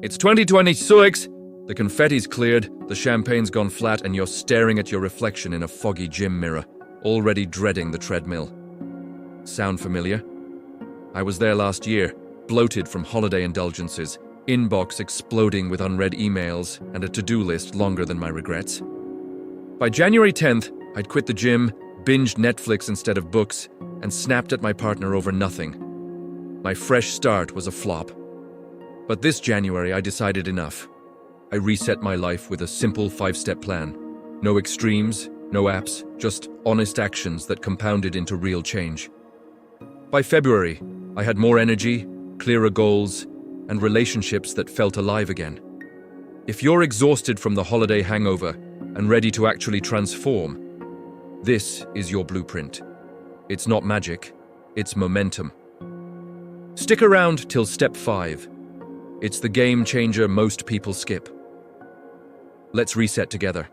It's 2026. The confetti's cleared, the champagne's gone flat, and you're staring at your reflection in a foggy gym mirror, already dreading the treadmill. Sound familiar? I was there last year, bloated from holiday indulgences, inbox exploding with unread emails, and a to-do list longer than my regrets. By January 10th, I'd quit the gym, binged Netflix instead of books, and snapped at my partner over nothing. My fresh start was a flop. But this January, I decided enough. I reset my life with a simple 5-step plan. No extremes, no apps, just honest actions that compounded into real change. By February, I had more energy, clearer goals, and relationships that felt alive again. If you're exhausted from the holiday hangover and ready to actually transform, this is your blueprint. It's not magic, it's momentum. Stick around till step 5. It's the game changer most people skip. Let's reset together.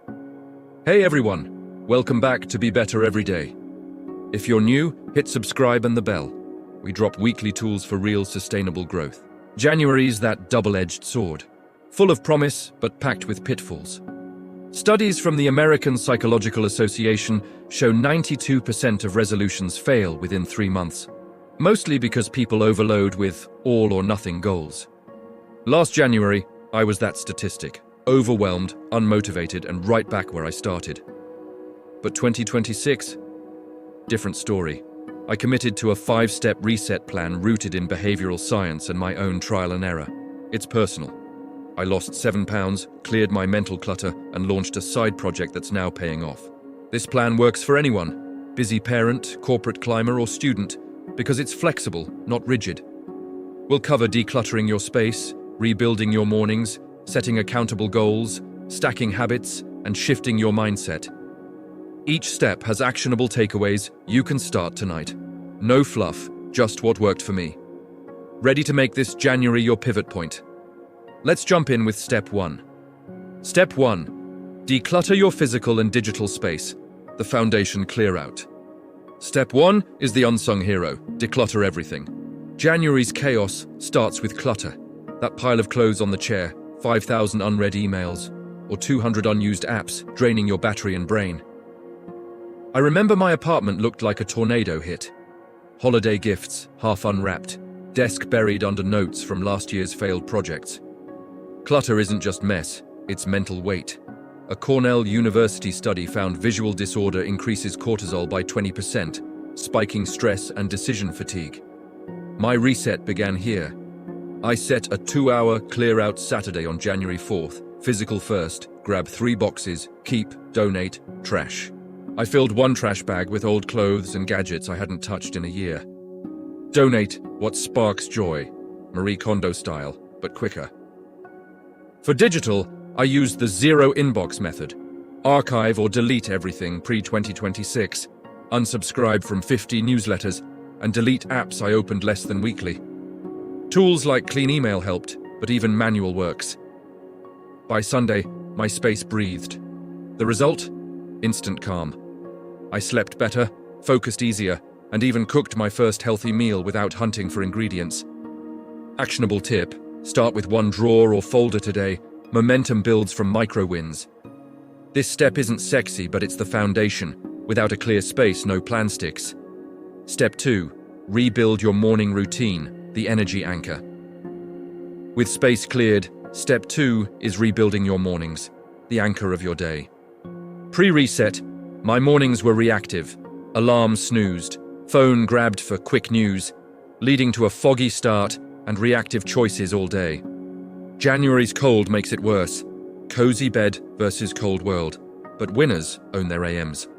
Hey everyone, welcome back to Be Better Every Day. If you're new, hit subscribe and the bell. We drop weekly tools for real sustainable growth. January's that double-edged sword, full of promise but packed with pitfalls. Studies from the American Psychological Association show 92% of resolutions fail within 3 months, mostly because people overload with all or nothing goals. Last January, I was that statistic, overwhelmed, unmotivated, and right back where I started. But 2026? Different story. I committed to a 5-step reset plan rooted in behavioral science and my own trial and error. It's personal. I lost 7 pounds, cleared my mental clutter, and launched a side project that's now paying off. This plan works for anyone, busy parent, corporate climber, or student, because it's flexible, not rigid. We'll cover decluttering your space, rebuilding your mornings, setting accountable goals, stacking habits, and shifting your mindset. Each step has actionable takeaways you can start tonight. No fluff, just what worked for me. Ready to make this January your pivot point? Let's jump in with step 1. Step 1. Declutter your physical and digital space. The foundation clear out. Step 1 is the unsung hero. Declutter everything. January's chaos starts with clutter. That pile of clothes on the chair, 5,000 unread emails, or 200 unused apps draining your battery and brain. I remember my apartment looked like a tornado hit. Holiday gifts, half unwrapped, desk buried under notes from last year's failed projects. Clutter isn't just mess, it's mental weight. A Cornell University study found visual disorder increases cortisol by 20%, spiking stress and decision fatigue. My reset began here. I set a 2-hour clear-out Saturday on January 4th. Physical first, grab 3 boxes, keep, donate, trash. I filled 1 trash bag with old clothes and gadgets I hadn't touched in a year. Donate what sparks joy, Marie Kondo style, but quicker. For digital, I used the zero inbox method. Archive or delete everything pre-2026, unsubscribe from 50 newsletters, and delete apps I opened less than weekly. Tools like Clean Email helped, but even manual works. By Sunday, my space breathed. The result? Instant calm. I slept better, focused easier, and even cooked my first healthy meal without hunting for ingredients. Actionable tip: start with 1 drawer or folder today. Momentum builds from micro wins. This step isn't sexy, but it's the foundation. Without a clear space, no plan sticks. Step 2. Rebuild your morning routine. The energy anchor. With space cleared, step 2 is rebuilding your mornings, the anchor of your day. Pre-reset, my mornings were reactive. Alarm snoozed, phone grabbed for quick news, leading to a foggy start and reactive choices all day. January's cold makes it worse. Cozy bed versus cold world, but winners own their AMs.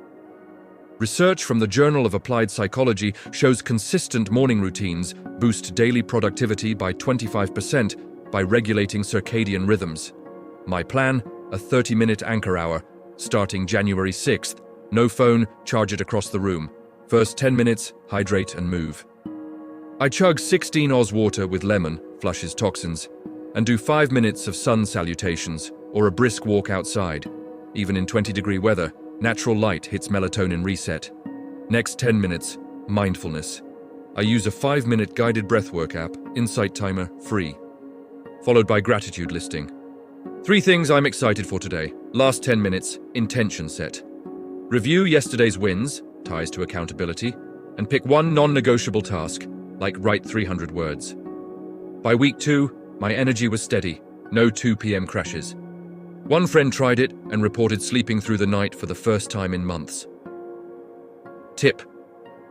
Research from the Journal of Applied Psychology shows consistent morning routines boost daily productivity by 25% by regulating circadian rhythms. My plan, a 30-minute anchor hour, starting January 6th. No phone, charge it across the room. First 10 minutes, hydrate and move. I chug 16 Oz water with lemon, flushes toxins, and do 5 minutes of sun salutations or a brisk walk outside. Even in 20-degree weather, natural light hits melatonin reset. Next 10 minutes, mindfulness. I use a 5-minute guided breathwork app, Insight Timer, free. followed by gratitude listing. 3 things I'm excited for today. Last 10 minutes, intention set. Review yesterday's wins, ties to accountability, and pick one non-negotiable task, like write 300 words. By week 2, my energy was steady, no 2 p.m. crashes. One friend tried it and reported sleeping through the night for the first time in months. Tip: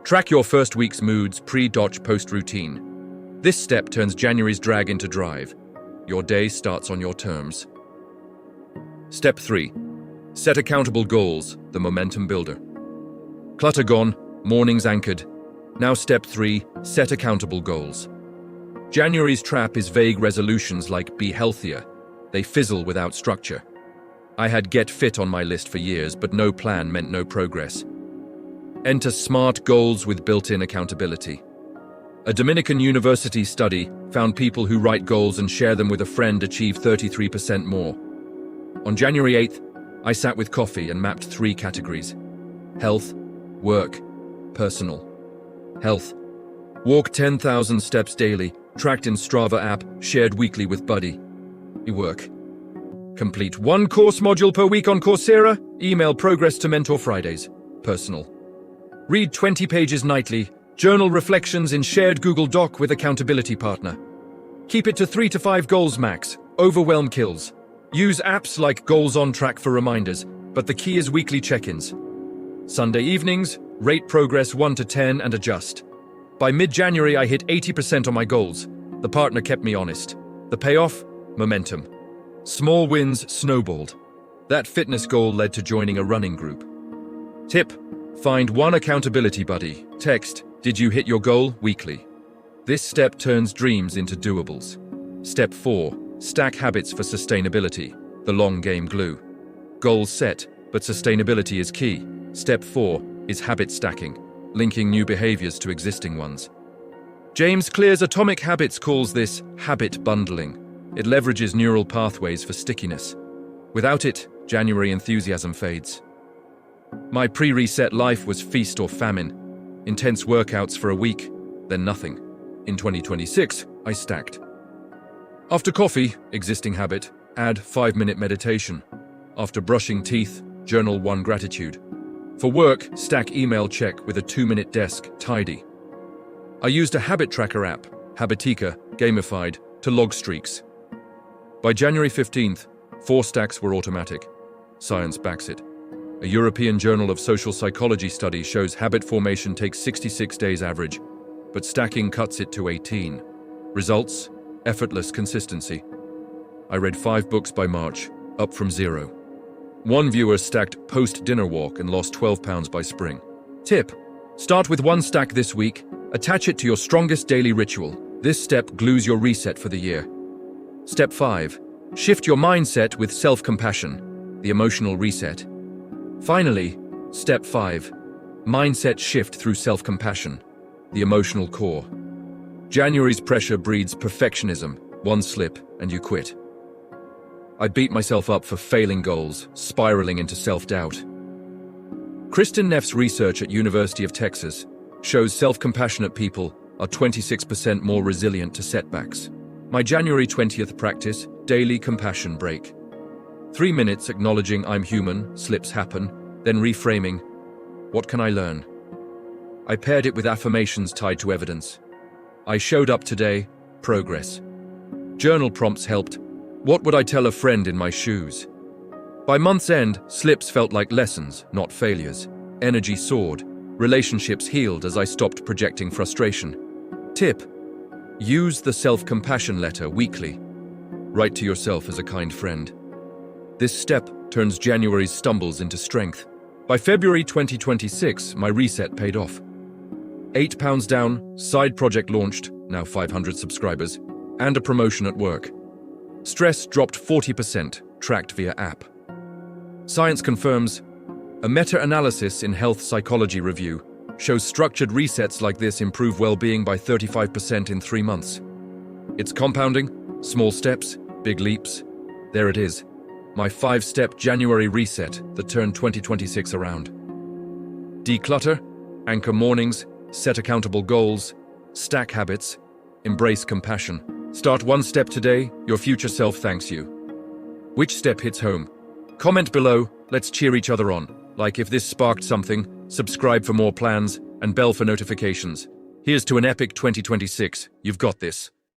track your first week's moods pre-post routine. This step turns January's drag into drive. Your day starts on your terms. Step 3. Set accountable goals, the momentum builder. Clutter gone, mornings anchored. Now step 3, set accountable goals. January's trap is vague resolutions like be healthier. They fizzle without structure. I had get fit on my list for years, but no plan meant no progress. Enter SMART goals with built-in accountability. A Dominican university study found people who write goals and share them with a friend achieve 33% more. On January 8th, I sat with coffee and mapped 3 categories: health, work, personal. Health. Walk 10,000 steps daily, tracked in Strava app, shared weekly with buddy. Work. Complete 1 course module per week on Coursera, email progress to mentor Fridays. Personal. Read 20 pages nightly, journal reflections in shared Google Doc with accountability partner. Keep it to 3 to 5 goals max, overwhelm kills. Use apps like Goals on Track for reminders, but the key is weekly check-ins. Sunday evenings, rate progress 1 to 10 and adjust. By mid-January, I hit 80% on my goals. The partner kept me honest. The payoff? Momentum. Small wins snowballed. That fitness goal led to joining a running group. Tip: find one accountability buddy. Text, "Did you hit your goal?" weekly. This step turns dreams into doables. Step 4. Stack habits for sustainability. The long game glue. Goals set, but sustainability is key. Step 4 is habit stacking, linking new behaviors to existing ones. James Clear's Atomic Habits calls this habit bundling. It leverages neural pathways for stickiness. Without it, January enthusiasm fades. My pre-reset life was feast or famine. Intense workouts for a week, then nothing. In 2026, I stacked. After coffee, existing habit, add 5-minute meditation. After brushing teeth, journal 1 gratitude. For work, stack email check with a 2-minute desk, tidy. I used a habit tracker app, Habitica, gamified, to log streaks. By January 15th, 4 stacks were automatic. Science backs it. A European Journal of Social Psychology study shows habit formation takes 66 days average, but stacking cuts it to 18. Results? Effortless consistency. I read 5 books by March, up from 0. One viewer stacked post-dinner walk and lost 12 pounds by spring. Tip: start with 1 stack this week, attach it to your strongest daily ritual. This step glues your reset for the year. Step 5. Shift your mindset with self-compassion, the emotional reset. Finally, step 5. Mindset shift through self-compassion, the emotional core. January's pressure breeds perfectionism. 1 slip and you quit. I beat myself up for failing goals, spiraling into self-doubt. Kristen Neff's research at University of Texas shows self-compassionate people are 26% more resilient to setbacks. My January 20th practice, daily compassion break. 3 minutes acknowledging I'm human, slips happen, then reframing, what can I learn? I paired it with affirmations tied to evidence. I showed up today, progress. Journal prompts helped. What would I tell a friend in my shoes? By month's end, slips felt like lessons, not failures. Energy soared. Relationships healed as I stopped projecting frustration. Tip: use the self-compassion letter weekly. Write to yourself as a kind friend. This step turns January's stumbles into strength. By February 2026, my reset paid off. 8 pounds down, side project launched, now 500 subscribers, and a promotion at work. Stress dropped 40%, tracked via app. Science confirms. A meta-analysis in Health Psychology Review shows structured resets like this improve well-being by 35% in 3 months. It's compounding, small steps, big leaps. There it is, my 5-step January reset that turned 2026 around. Declutter, anchor mornings, set accountable goals, stack habits, embrace compassion. Start one step today, your future self thanks you. Which step hits home? Comment below, let's cheer each other on. Like if this sparked something, subscribe for more plans, and bell for notifications. Here's to an epic 2026. You've got this.